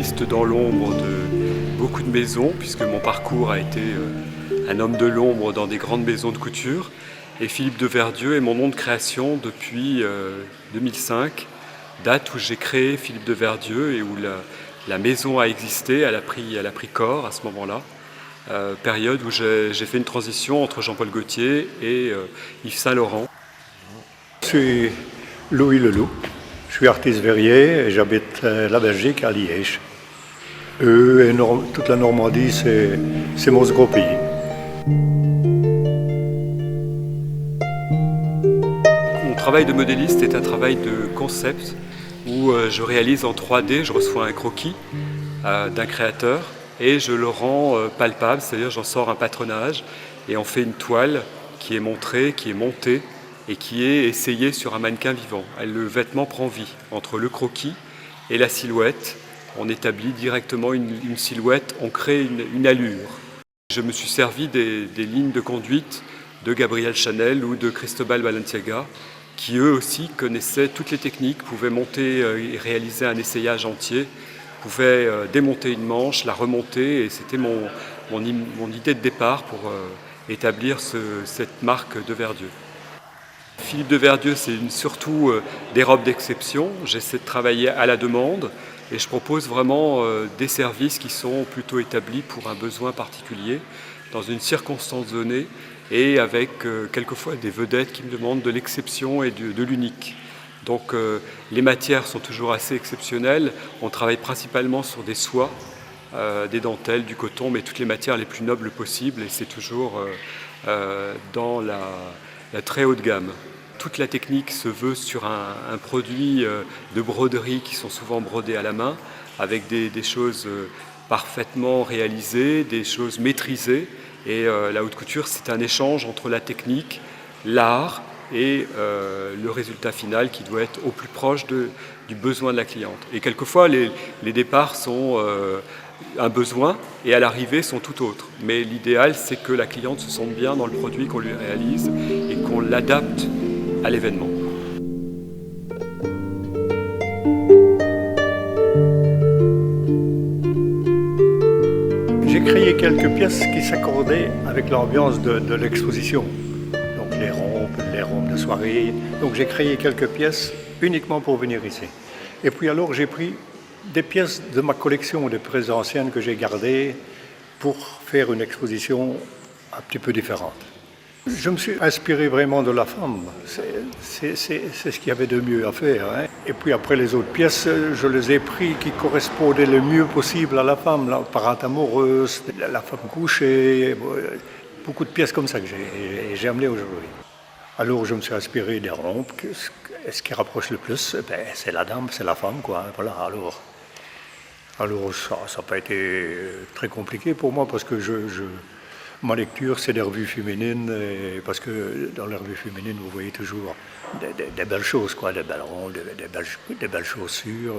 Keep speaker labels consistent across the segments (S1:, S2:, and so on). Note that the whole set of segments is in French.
S1: modéliste dans l'ombre de beaucoup de maisons, puisque mon parcours a été un homme de l'ombre dans des grandes maisons de couture. Et Philippe de Verdieu est mon nom de création depuis 2005, date où j'ai créé Philippe de Verdieu et où la maison a existé, elle a pris corps à ce moment-là. Période où j'ai fait une transition entre Jean-Paul Gaultier et Yves Saint-Laurent.
S2: Je suis Louis Leloup, je suis artiste verrier et j'habite la Belgique à Liège. Et toute la Normandie, c'est mon gros pays.
S1: Mon travail de modéliste est un travail de concept où je réalise en 3D, je reçois un croquis d'un créateur et je le rends palpable, c'est-à-dire j'en sors un patronage et on fait une toile qui est montrée, qui est montée et qui est essayée sur un mannequin vivant. Le vêtement prend vie. Entre le croquis et la silhouette, on établit directement une silhouette, on crée une allure. Je me suis servi des lignes de conduite de Gabriel Chanel ou de Cristobal Balenciaga, qui eux aussi connaissaient toutes les techniques, pouvaient monter et réaliser un essayage entier, pouvaient démonter une manche, la remonter, et c'était mon idée de départ pour établir cette marque de Verdieu. Philippe de Verdieu, c'est surtout des robes d'exception. J'essaie de travailler à la demande et je propose vraiment des services qui sont plutôt établis pour un besoin particulier, dans une circonstance donnée et avec quelquefois des vedettes qui me demandent de l'exception et de l'unique. Donc les matières sont toujours assez exceptionnelles. On travaille principalement sur des soies, des dentelles, du coton, mais toutes les matières les plus nobles possibles et c'est toujours dans la très haute gamme. Toute la technique se veut sur un produit de broderie qui sont souvent brodés à la main, avec des choses parfaitement réalisées, des choses maîtrisées. Et la haute couture, c'est un échange entre la technique, l'art et le résultat final qui doit être au plus proche du besoin de la cliente. Et quelquefois, les départs sont un besoin et à l'arrivée sont tout autres. Mais l'idéal, c'est que la cliente se sente bien dans le produit qu'on lui réalise et qu'on l'adapte à l'événement.
S2: J'ai créé quelques pièces qui s'accordaient avec l'ambiance de l'exposition. Donc les rompes de soirée. Donc j'ai créé quelques pièces uniquement pour venir ici. Et puis alors j'ai pris des pièces de ma collection, des pièces anciennes que j'ai gardées pour faire une exposition un petit peu différente. Je me suis inspiré vraiment de la femme, c'est ce qu'il y avait de mieux à faire. Hein. Et puis après les autres pièces, je les ai pris qui correspondaient le mieux possible à la femme, la parente amoureuse, la femme couchée, beaucoup de pièces comme ça que j'ai amenées aujourd'hui. Alors je me suis inspiré des rompes, ce qui rapproche le plus, c'est la dame, c'est la femme, quoi. Voilà, alors ça n'a pas été très compliqué pour moi parce que ma lecture, c'est des revues féminines, parce que dans les revues féminines, vous voyez toujours des belles choses, quoi, des belles rondes, des belles chaussures.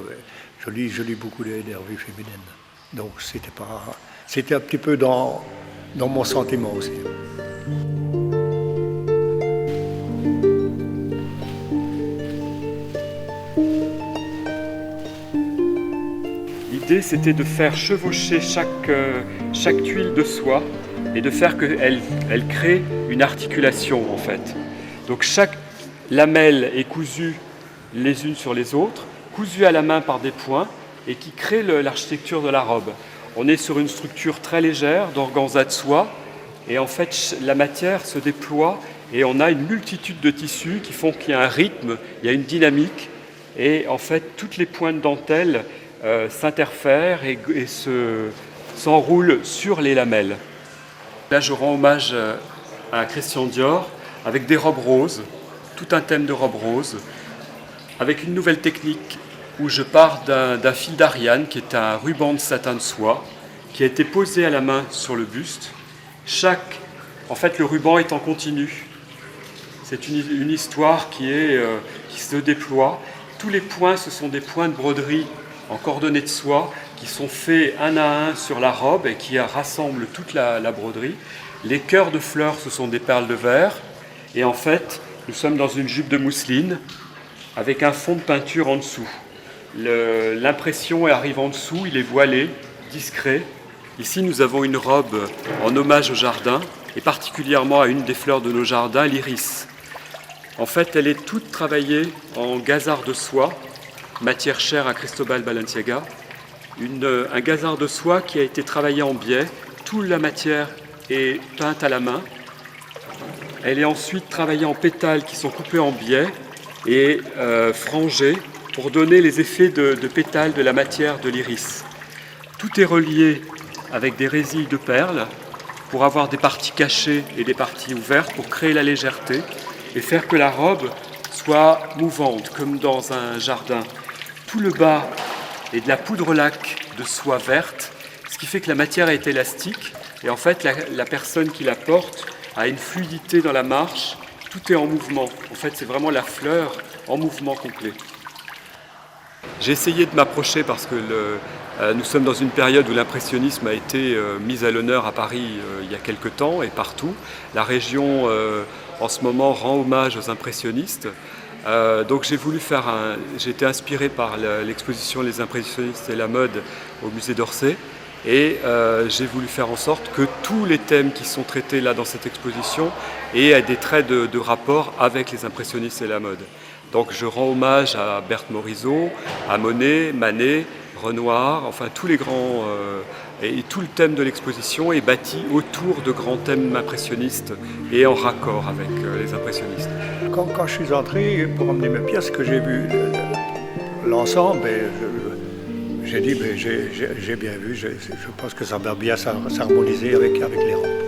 S2: Je lis beaucoup des revues féminines. Donc c'était un petit peu dans mon sentiment aussi.
S1: L'idée, c'était de faire chevaucher chaque tuile de soie et de faire qu'elle crée une articulation en fait. Donc chaque lamelle est cousue les unes sur les autres, cousue à la main par des points et qui crée l'architecture de la robe. On est sur une structure très légère d'organza de soie et en fait la matière se déploie et on a une multitude de tissus qui font qu'il y a un rythme, il y a une dynamique et en fait toutes les points de dentelle s'interfèrent et s'enroulent sur les lamelles. Là, je rends hommage à Christian Dior avec des robes roses, tout un thème de robes roses, avec une nouvelle technique où je pars d'un fil d'Ariane qui est un ruban de satin de soie qui a été posé à la main sur le buste. En fait, le ruban est en continu. C'est une histoire qui se déploie. Tous les points, ce sont des points de broderie en cordonnée de soie qui sont faits un à un sur la robe et qui rassemblent toute la broderie. Les cœurs de fleurs, ce sont des perles de verre. Et en fait, nous sommes dans une jupe de mousseline avec un fond de peinture en dessous. L'impression arrive en dessous, il est voilé, discret. Ici, nous avons une robe en hommage au jardin, et particulièrement à une des fleurs de nos jardins, l'iris. En fait, elle est toute travaillée en gazard de soie, matière chère à Cristobal Balenciaga. Un gazard de soie qui a été travaillé en biais. Toute la matière est peinte à la main. Elle est ensuite travaillée en pétales qui sont coupés en biais et frangés pour donner les effets de pétales de la matière de l'iris. Tout est relié avec des résilles de perles pour avoir des parties cachées et des parties ouvertes pour créer la légèreté et faire que la robe soit mouvante comme dans un jardin. Tout le bas est de la poudre laque de soie verte, ce qui fait que la matière est élastique et en fait la personne qui la porte a une fluidité dans la marche, tout est en mouvement. En fait, c'est vraiment la fleur en mouvement complet. J'ai essayé de m'approcher parce que nous sommes dans une période où l'impressionnisme a été mis à l'honneur à Paris il y a quelque temps et partout. La région en ce moment rend hommage aux impressionnistes. Donc j'ai été inspiré par l'exposition Les impressionnistes et la mode au musée d'Orsay. Et j'ai voulu faire en sorte que tous les thèmes qui sont traités là dans cette exposition aient des traits de rapport avec les impressionnistes et la mode. Donc je rends hommage à Berthe Morisot, à Monet, Manet, Renoir, enfin tous les grands... et tout le thème de l'exposition est bâti autour de grands thèmes impressionnistes et en raccord avec les impressionnistes.
S2: Quand je suis entré pour emmener mes pièces, que j'ai vu l'ensemble, j'ai dit, j'ai bien vu, je pense que ça va bien s'harmoniser avec les robes.